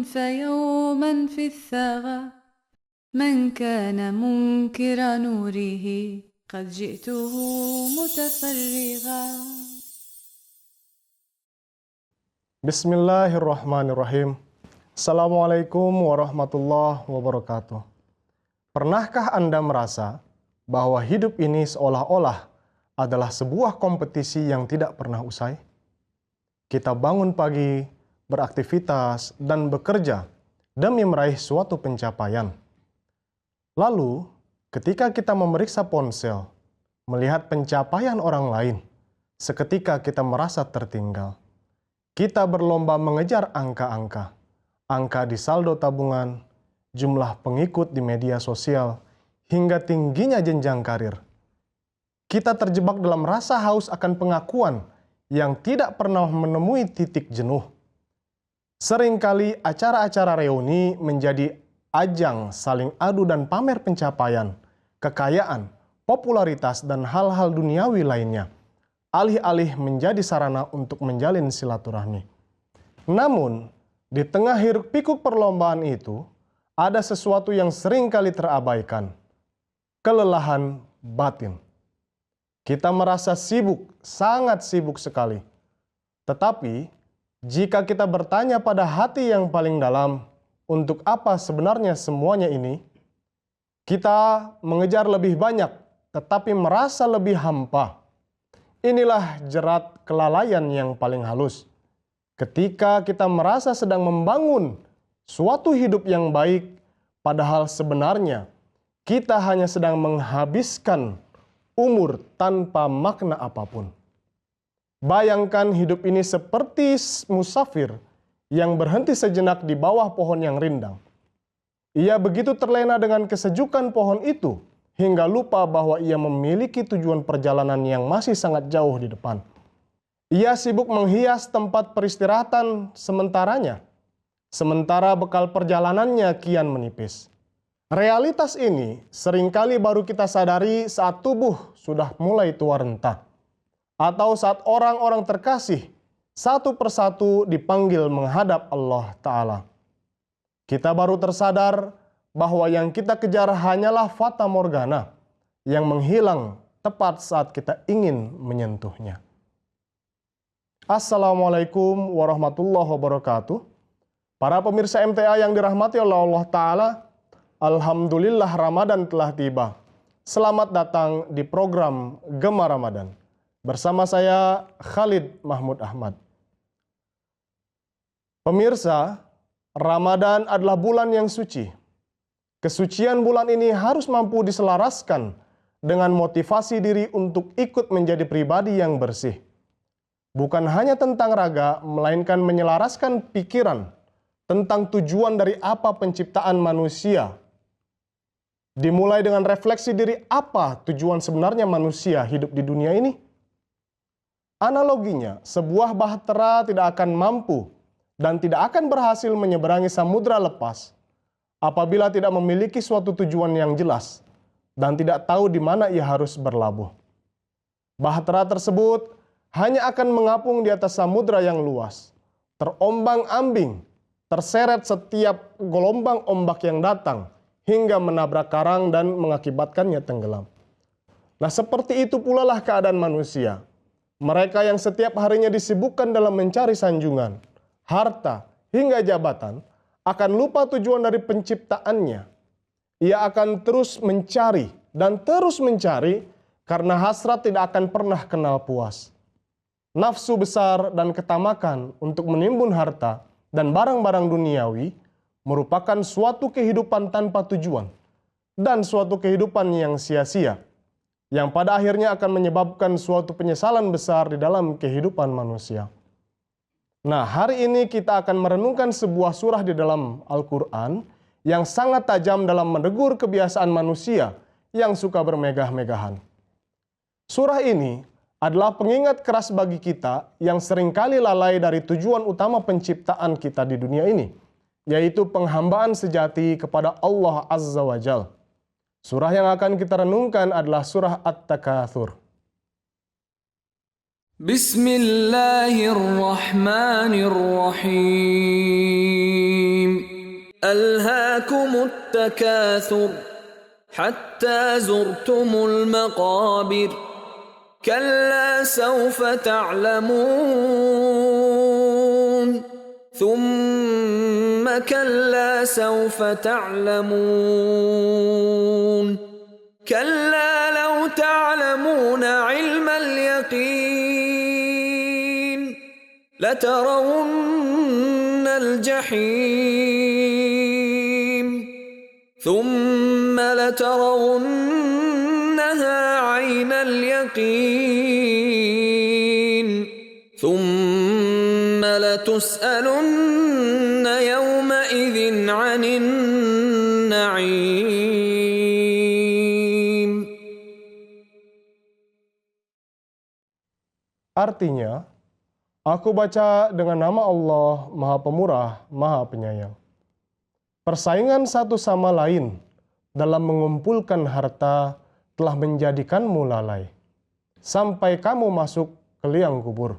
فيوما في الثغى من كان منكر نوره قد جئته متفرغا. Bismillahirrahmanirrahim. Assalamualaikum warahmatullahi wabarakatuh. Pernahkah Anda merasa bahwa hidup ini seolah-olah adalah sebuah kompetisi yang tidak pernah usai? Kita bangun pagi, beraktivitas, dan bekerja demi meraih suatu pencapaian. Lalu, ketika kita memeriksa ponsel, melihat pencapaian orang lain, seketika kita merasa tertinggal. Kita berlomba mengejar angka-angka, angka di saldo tabungan, jumlah pengikut di media sosial, hingga tingginya jenjang karir. Kita terjebak dalam rasa haus akan pengakuan yang tidak pernah menemui titik jenuh. Seringkali acara-acara reuni menjadi ajang saling adu dan pamer pencapaian, kekayaan, popularitas, dan hal-hal duniawi lainnya, alih-alih menjadi sarana untuk menjalin silaturahmi. Namun, di tengah hiruk-pikuk perlombaan itu, ada sesuatu yang seringkali terabaikan, kelelahan batin. Kita merasa sibuk, sangat sibuk sekali. Tetapi, jika kita bertanya pada hati yang paling dalam, untuk apa sebenarnya semuanya ini? Kita mengejar lebih banyak, tetapi merasa lebih hampa. Inilah jerat kelalaian yang paling halus. Ketika kita merasa sedang membangun suatu hidup yang baik, padahal sebenarnya kita hanya sedang menghabiskan umur tanpa makna apapun. Bayangkan hidup ini seperti musafir yang berhenti sejenak di bawah pohon yang rindang. Ia begitu terlena dengan kesejukan pohon itu, hingga lupa bahwa ia memiliki tujuan perjalanan yang masih sangat jauh di depan. Ia sibuk menghias tempat peristirahatan sementaranya, sementara bekal perjalanannya kian menipis. Realitas ini seringkali baru kita sadari saat tubuh sudah mulai tua renta, atau saat orang-orang terkasih satu persatu dipanggil menghadap Allah Ta'ala. Kita baru tersadar bahwa yang kita kejar hanyalah fata morgana yang menghilang tepat saat kita ingin menyentuhnya. Assalamualaikum warahmatullahi wabarakatuh. Para pemirsa MTA yang dirahmati oleh Allah Ta'ala, Alhamdulillah Ramadan telah tiba. Selamat datang di program Gema Ramadan. Bersama saya Khalid Mahmud Ahmad. Pemirsa, Ramadan adalah bulan yang suci. Kesucian bulan ini harus mampu diselaraskan dengan motivasi diri untuk ikut menjadi pribadi yang bersih. Bukan hanya tentang raga, melainkan menyelaraskan pikiran tentang tujuan dari apa penciptaan manusia. Dimulai dengan refleksi diri apa tujuan sebenarnya manusia hidup di dunia ini. Analoginya, sebuah bahtera tidak akan mampu dan tidak akan berhasil menyeberangi samudra lepas apabila tidak memiliki suatu tujuan yang jelas dan tidak tahu di mana ia harus berlabuh. Bahtera tersebut hanya akan mengapung di atas samudra yang luas, terombang-ambing, terseret setiap gelombang ombak yang datang hingga menabrak karang dan mengakibatkannya tenggelam. Nah, seperti itu pula lah keadaan manusia. Mereka yang setiap harinya disibukkan dalam mencari sanjungan, harta, hingga jabatan, akan lupa tujuan dari penciptaannya. Ia akan terus mencari dan terus mencari karena hasrat tidak akan pernah kenal puas. Nafsu besar dan ketamakan untuk menimbun harta dan barang-barang duniawi merupakan suatu kehidupan tanpa tujuan dan suatu kehidupan yang sia-sia, yang pada akhirnya akan menyebabkan suatu penyesalan besar di dalam kehidupan manusia. Nah, hari ini kita akan merenungkan sebuah surah di dalam Al-Quran yang sangat tajam dalam menegur kebiasaan manusia yang suka bermegah-megahan. Surah ini adalah pengingat keras bagi kita yang seringkali lalai dari tujuan utama penciptaan kita di dunia ini, yaitu penghambaan sejati kepada Allah Azza wa Jalla. Surah yang akan kita renungkan adalah surah At-Takatsur. Bismillahirrahmanirrahim. ألهاكم التكاثر حتى زرتم المقابر كلا سوف تعلمون ثم كلا سوف تعلمون كلا لو تعلمون علم اليقين لترون الجحيم ثم لترونها عين اليقين ثم لتسألن يومئذ عن النعيم. Artinya, aku baca dengan nama Allah, Maha Pemurah, Maha Penyayang. Persaingan satu sama lain dalam mengumpulkan harta telah menjadikanmu lalai, sampai kamu masuk ke liang kubur.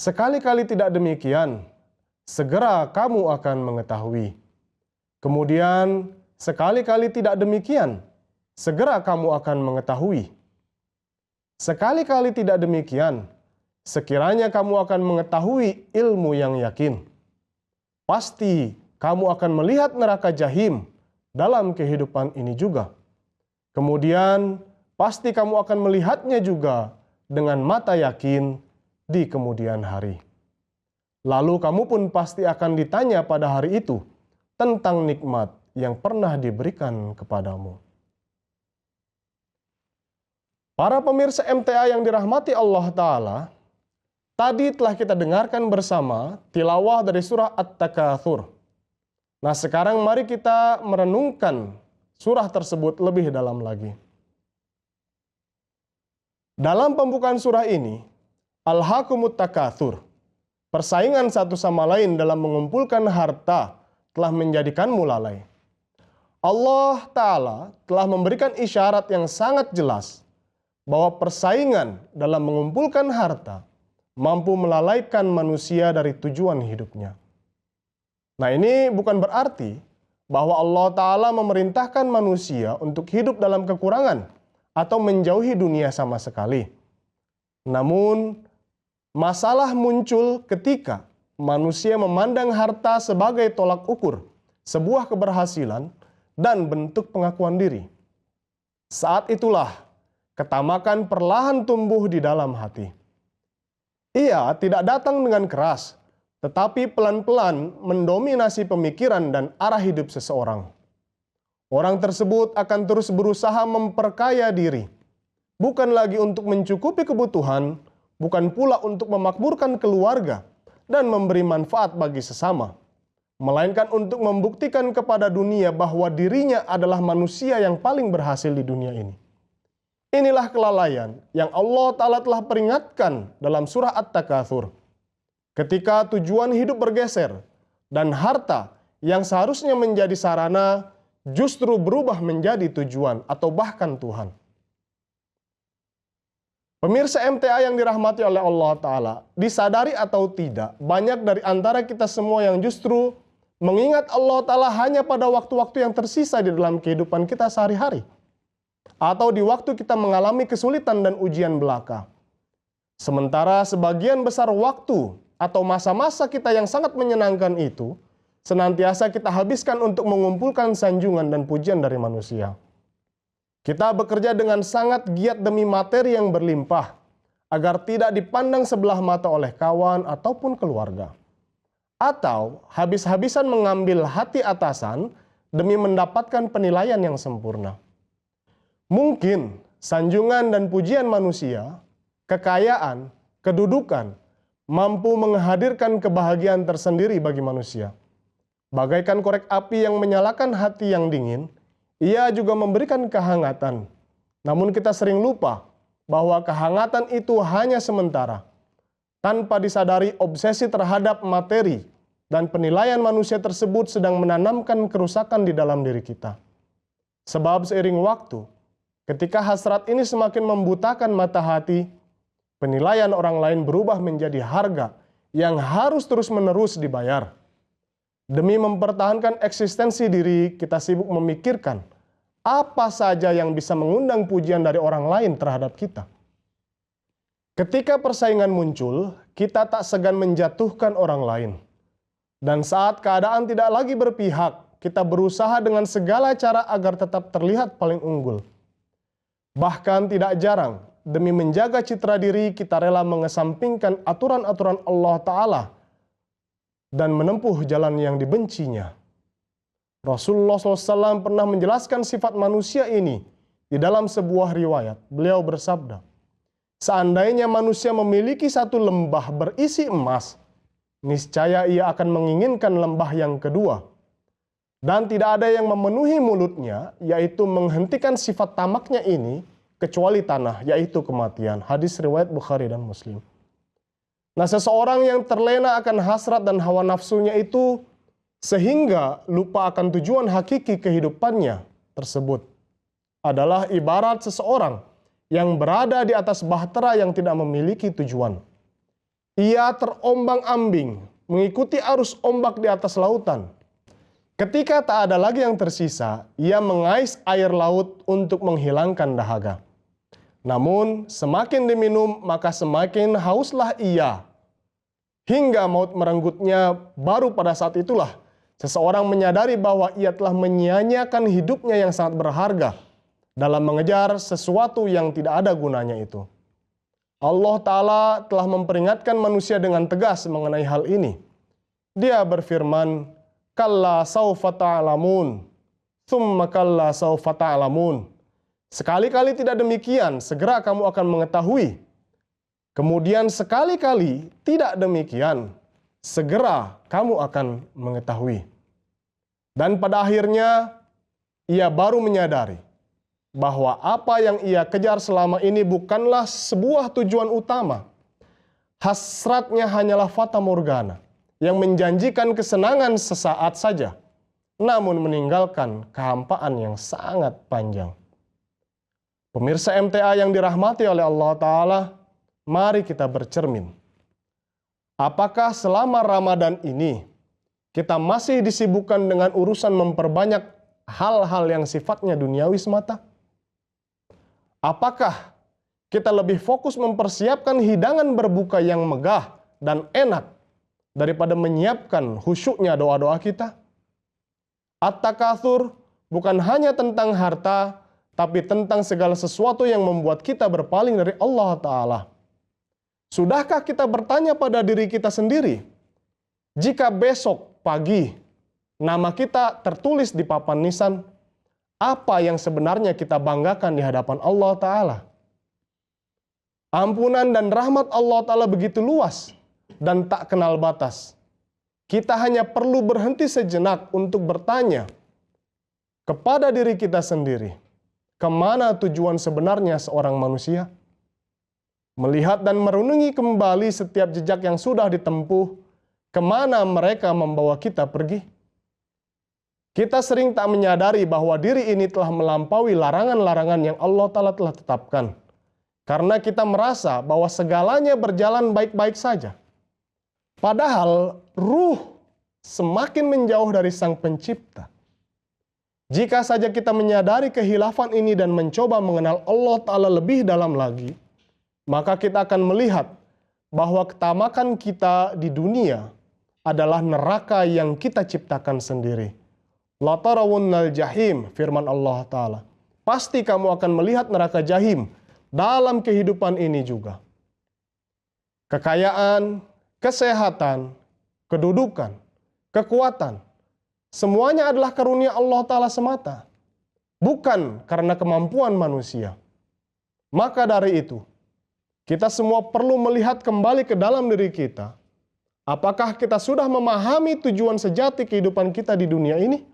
Sekali-kali tidak demikian, segera kamu akan mengetahui. Kemudian, sekali-kali tidak demikian, segera kamu akan mengetahui. Sekali-kali tidak demikian, sekiranya kamu akan mengetahui ilmu yang yakin. Pasti kamu akan melihat neraka jahim dalam kehidupan ini juga. Kemudian pasti kamu akan melihatnya juga dengan mata yakin di kemudian hari. Lalu kamu pun pasti akan ditanya pada hari itu tentang nikmat yang pernah diberikan kepadamu. Para pemirsa MTA yang dirahmati Allah Ta'ala, tadi telah kita dengarkan bersama tilawah dari surah At-Takatsur. Nah, sekarang mari kita merenungkan surah tersebut lebih dalam lagi. Dalam pembukaan surah ini, Alhaakumut Takatsur, persaingan satu sama lain dalam mengumpulkan harta telah menjadikanmu lalai. Allah Ta'ala telah memberikan isyarat yang sangat jelas bahwa persaingan dalam mengumpulkan harta mampu melalaikan manusia dari tujuan hidupnya. Nah, ini bukan berarti bahwa Allah Ta'ala memerintahkan manusia untuk hidup dalam kekurangan atau menjauhi dunia sama sekali. Namun, masalah muncul ketika manusia memandang harta sebagai tolak ukur, sebuah keberhasilan, dan bentuk pengakuan diri. Saat itulah ketamakan perlahan tumbuh di dalam hati. Ia tidak datang dengan keras, tetapi pelan-pelan mendominasi pemikiran dan arah hidup seseorang. Orang tersebut akan terus berusaha memperkaya diri, bukan lagi untuk mencukupi kebutuhan, bukan pula untuk memakmurkan keluarga dan memberi manfaat bagi sesama, melainkan untuk membuktikan kepada dunia bahwa dirinya adalah manusia yang paling berhasil di dunia ini. Inilah kelalaian yang Allah Ta'ala telah peringatkan dalam surah At-Takatsur. Ketika tujuan hidup bergeser dan harta yang seharusnya menjadi sarana justru berubah menjadi tujuan atau bahkan Tuhan. Pemirsa MTA yang dirahmati oleh Allah Ta'ala, disadari atau tidak, banyak dari antara kita semua yang justru mengingat Allah Ta'ala hanya pada waktu-waktu yang tersisa di dalam kehidupan kita sehari-hari. Atau di waktu kita mengalami kesulitan dan ujian belaka. Sementara sebagian besar waktu atau masa-masa kita yang sangat menyenangkan itu, senantiasa kita habiskan untuk mengumpulkan sanjungan dan pujian dari manusia. Kita bekerja dengan sangat giat demi materi yang berlimpah, agar tidak dipandang sebelah mata oleh kawan ataupun keluarga. Atau habis-habisan mengambil hati atasan demi mendapatkan penilaian yang sempurna. Mungkin sanjungan dan pujian manusia, kekayaan, kedudukan, mampu menghadirkan kebahagiaan tersendiri bagi manusia. Bagaikan korek api yang menyalakan hati yang dingin, ia juga memberikan kehangatan. Namun kita sering lupa bahwa kehangatan itu hanya sementara. Tanpa disadari, obsesi terhadap materi dan penilaian manusia tersebut sedang menanamkan kerusakan di dalam diri kita. Sebab seiring waktu, ketika hasrat ini semakin membutakan mata hati, penilaian orang lain berubah menjadi harga yang harus terus-menerus dibayar. Demi mempertahankan eksistensi diri, kita sibuk memikirkan apa saja yang bisa mengundang pujian dari orang lain terhadap kita. Ketika persaingan muncul, kita tak segan menjatuhkan orang lain. Dan saat keadaan tidak lagi berpihak, kita berusaha dengan segala cara agar tetap terlihat paling unggul. Bahkan tidak jarang, demi menjaga citra diri, kita rela mengesampingkan aturan-aturan Allah Ta'ala dan menempuh jalan yang dibencinya. Rasulullah SAW pernah menjelaskan sifat manusia ini di dalam sebuah riwayat. Beliau bersabda, seandainya manusia memiliki satu lembah berisi emas, niscaya ia akan menginginkan lembah yang kedua. Dan tidak ada yang memenuhi mulutnya, yaitu menghentikan sifat tamaknya ini, kecuali tanah, yaitu kematian. Hadis riwayat Bukhari dan Muslim. Nah, seseorang yang terlena akan hasrat dan hawa nafsunya itu, sehingga lupa akan tujuan hakiki kehidupannya tersebut, adalah ibarat seseorang yang berada di atas bahtera yang tidak memiliki tujuan. Ia terombang-ambing, mengikuti arus ombak di atas lautan. Ketika tak ada lagi yang tersisa, ia mengais air laut untuk menghilangkan dahaga. Namun, semakin diminum, maka semakin hauslah ia. Hingga maut merenggutnya, baru pada saat itulah seseorang menyadari bahwa ia telah menyia-nyiakan hidupnya yang sangat berharga dalam mengejar sesuatu yang tidak ada gunanya itu. Allah Ta'ala telah memperingatkan manusia dengan tegas mengenai hal ini. Dia berfirman, "Kalla saufa ta'lamun, tsumma kalla saufa ta'lamun." Sekali-kali tidak demikian, segera kamu akan mengetahui. Kemudian sekali-kali tidak demikian, segera kamu akan mengetahui. Dan pada akhirnya, ia baru menyadari bahwa apa yang ia kejar selama ini bukanlah sebuah tujuan utama. Hasratnya hanyalah fata morgana yang menjanjikan kesenangan sesaat saja, namun meninggalkan kehampaan yang sangat panjang. Pemirsa MTA yang dirahmati oleh Allah Ta'ala, mari kita bercermin. Apakah selama Ramadan ini kita masih disibukkan dengan urusan memperbanyak hal-hal yang sifatnya duniawi semata? Apakah kita lebih fokus mempersiapkan hidangan berbuka yang megah dan enak daripada menyiapkan khusyuknya doa-doa kita? At-takatsur bukan hanya tentang harta, tapi tentang segala sesuatu yang membuat kita berpaling dari Allah Ta'ala. Sudahkah kita bertanya pada diri kita sendiri, jika besok pagi nama kita tertulis di papan nisan, apa yang sebenarnya kita banggakan di hadapan Allah Ta'ala? Ampunan dan rahmat Allah Ta'ala begitu luas dan tak kenal batas. Kita hanya perlu berhenti sejenak untuk bertanya kepada diri kita sendiri, kemana tujuan sebenarnya seorang manusia? Melihat dan merenungi kembali setiap jejak yang sudah ditempuh, kemana mereka membawa kita pergi? Kita sering tak menyadari bahwa diri ini telah melampaui larangan-larangan yang Allah Ta'ala telah tetapkan. Karena kita merasa bahwa segalanya berjalan baik-baik saja. Padahal ruh semakin menjauh dari Sang Pencipta. Jika saja kita menyadari kehilafan ini dan mencoba mengenal Allah Ta'ala lebih dalam lagi, maka kita akan melihat bahwa ketamakan kita di dunia adalah neraka yang kita ciptakan sendiri. La tarawunnal jahim, firman Allah Ta'ala. Pasti kamu akan melihat neraka jahim dalam kehidupan ini juga. Kekayaan, kesehatan, kedudukan, kekuatan, semuanya adalah karunia Allah Ta'ala semata. Bukan karena kemampuan manusia. Maka dari itu, kita semua perlu melihat kembali ke dalam diri kita. Apakah kita sudah memahami tujuan sejati kehidupan kita di dunia ini?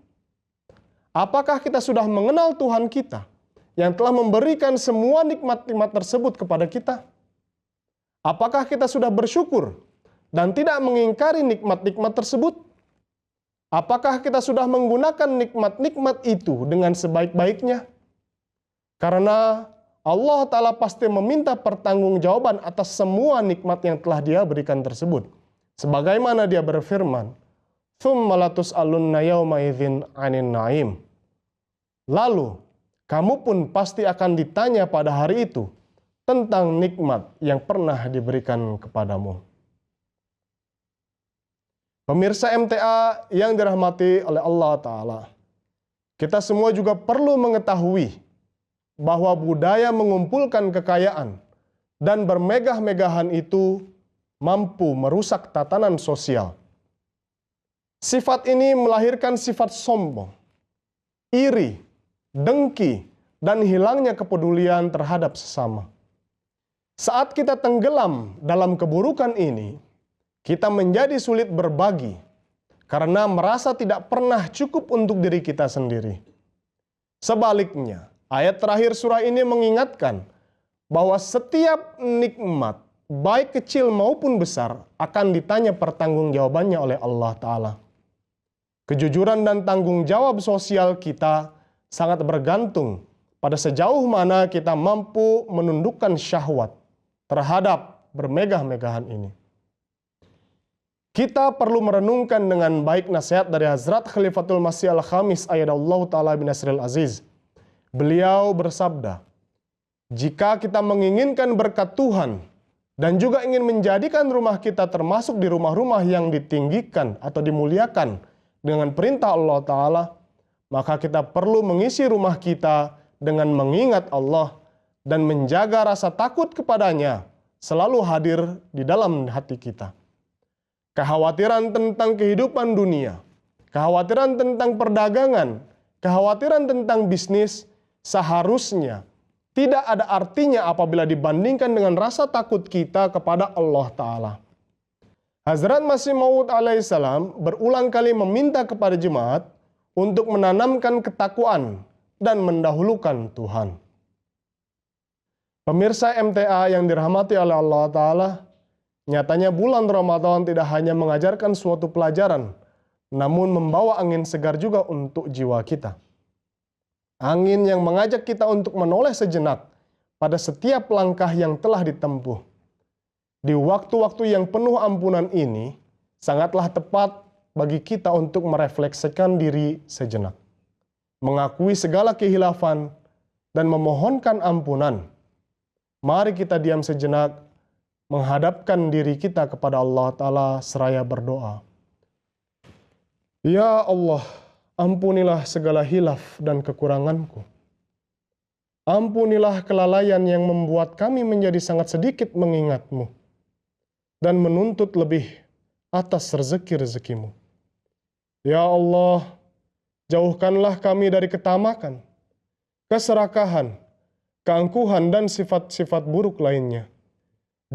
Apakah kita sudah mengenal Tuhan kita yang telah memberikan semua nikmat-nikmat tersebut kepada kita? Apakah kita sudah bersyukur dan tidak mengingkari nikmat-nikmat tersebut? Apakah kita sudah menggunakan nikmat-nikmat itu dengan sebaik-baiknya? Karena Allah Ta'ala pasti meminta pertanggungjawaban atas semua nikmat yang telah Dia berikan tersebut. Sebagaimana Dia berfirman, thumma latus'alunna yawma idzin 'anin na'im. Lalu kamu pun pasti akan ditanya pada hari itu tentang nikmat yang pernah diberikan kepadamu. Pemirsa MTA yang dirahmati oleh Allah Ta'ala, kita semua juga perlu mengetahui bahwa budaya mengumpulkan kekayaan dan bermegah-megahan itu mampu merusak tatanan sosial. Sifat ini melahirkan sifat sombong, iri, dengki, dan hilangnya kepedulian terhadap sesama. Saat kita tenggelam dalam keburukan ini, kita menjadi sulit berbagi karena merasa tidak pernah cukup untuk diri kita sendiri. Sebaliknya, ayat terakhir surah ini mengingatkan bahwa setiap nikmat, baik kecil maupun besar, akan ditanya pertanggungjawabannya oleh Allah Ta'ala. Kejujuran dan tanggung jawab sosial kita sangat bergantung pada sejauh mana kita mampu menundukkan syahwat terhadap bermegah-megahan ini. Kita perlu merenungkan dengan baik nasihat dari Hazrat Khalifatul Masih Al-Khamis ayyadallahu ta'ala binasril aziz. Beliau bersabda, jika kita menginginkan berkat Tuhan dan juga ingin menjadikan rumah kita termasuk di rumah-rumah yang ditinggikan atau dimuliakan dengan perintah Allah Ta'ala, maka kita perlu mengisi rumah kita dengan mengingat Allah dan menjaga rasa takut kepadanya selalu hadir di dalam hati kita. Kekhawatiran tentang kehidupan dunia, kekhawatiran tentang perdagangan, kekhawatiran tentang bisnis seharusnya tidak ada artinya apabila dibandingkan dengan rasa takut kita kepada Allah Ta'ala. Hazrat Masih Maud alaihissalam berulang kali meminta kepada jemaat untuk menanamkan ketakwaan dan mendahulukan Tuhan. Pemirsa MTA yang dirahmati oleh Allah Ta'ala, nyatanya bulan Ramadan tidak hanya mengajarkan suatu pelajaran, namun membawa angin segar juga untuk jiwa kita. Angin yang mengajak kita untuk menoleh sejenak pada setiap langkah yang telah ditempuh. Di waktu-waktu yang penuh ampunan ini, sangatlah tepat bagi kita untuk merefleksikan diri sejenak, mengakui segala kehilafan, dan memohonkan ampunan. Mari kita diam sejenak, menghadapkan diri kita kepada Allah Ta'ala seraya berdoa. Ya Allah, ampunilah segala hilaf dan kekuranganku. Ampunilah kelalaian yang membuat kami menjadi sangat sedikit mengingat-Mu dan menuntut lebih atas rezeki-rezekimu. Ya Allah, jauhkanlah kami dari ketamakan, keserakahan, keangkuhan, dan sifat-sifat buruk lainnya.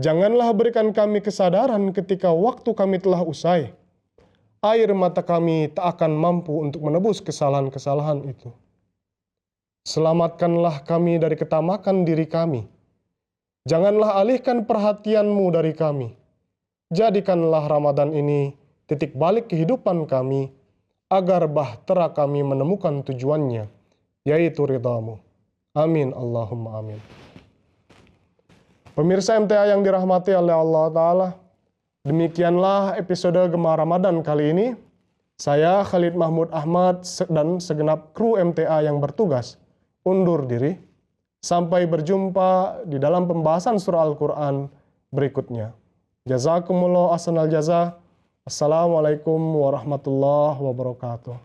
Janganlah berikan kami kesadaran ketika waktu kami telah usai. Air mata kami tak akan mampu untuk menebus kesalahan-kesalahan itu. Selamatkanlah kami dari ketamakan diri kami. Janganlah alihkan perhatian-Mu dari kami. Jadikanlah Ramadan ini titik balik kehidupan kami, agar bahtera kami menemukan tujuannya, yaitu ridha-Mu. Amin, Allahumma amin. Pemirsa MTA yang dirahmati oleh Allah Ta'ala, demikianlah episode Gema Ramadan kali ini. Saya Khalid Mahmud Ahmad dan segenap kru MTA yang bertugas undur diri. Sampai berjumpa di dalam pembahasan surah Al-Quran berikutnya. Jazakumullah ahsanal jaza. Assalamualaikum warahmatullahi wabarakatuh.